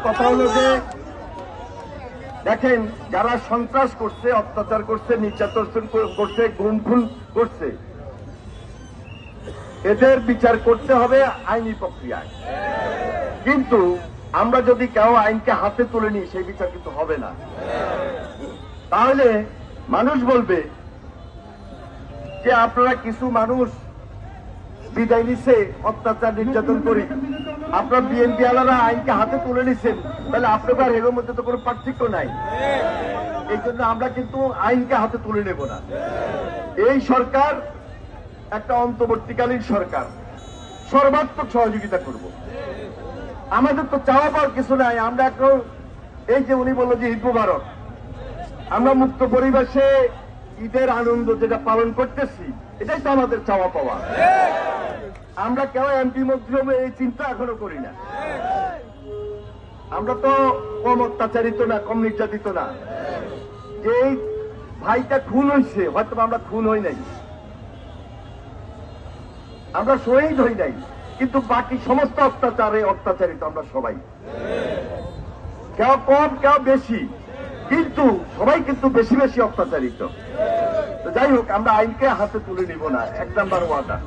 কথা হলো যে দেখেন, যারা সন্ত্রাস করছে, অত্যাচার করছে, নির্যাতন করছে, গুম খুন করছে, এদের বিচার করতে হবে আইনি প্রক্রিয়ায়। কিন্তু আমরা যদি কেউ আইনকে হাতে তুলে নিই, সেই বিচার কিন্তু হবে না। তাহলে মানুষ বলবে যে আপনারা কিছু মানুষ বিদায় নিছে অত্যাচার নির্যাতন করি, আপনার বিএনপি আলারা আইনকে হাতে তুলে নিছেন, তাহলে আপনার এর মধ্যে তো কোনো পার্থক্য নাই। এই জন্য আমরা কিন্তু আইনকে হাতে তুলে নেব না। এই সরকার একটা অন্তর্বর্তীকালীন সরকার, সর্বাত্মক সহযোগিতা করব। আমাদের তো চাওয়া পাওয়ার কিছু নাই। আমরা এখন এই যে উনি বলল যে ঈদ মুবারক, আমরা মুক্ত পরিবেশে ঈদের আনন্দ যেটা পালন করতেছি, এটাই তো আমাদের চাওয়া পাওয়া। আমরা কেউ এমপি মন্ত্রী হবে এই চিন্তা এখনো করি না। আমরা তো কম অত্যাচারিত না, কম নির্যাতিত না। যে ভাইটা খুন হয়েছে, হয়তো আমরা খুন হই নাই, আমরা শহীদ হই নাই, কিন্তু বাকি সমস্ত অত্যাচারে অত্যাচারিত আমরা সবাই, কেউ কম কেউ বেশি, কিন্তু সবাই কিন্তু বেশি বেশি অত্যাচারিত। তো যাই হোক, আমরা আইনকে হাতে তুলে নিব না, 1 নাম্বার ওয়াদা।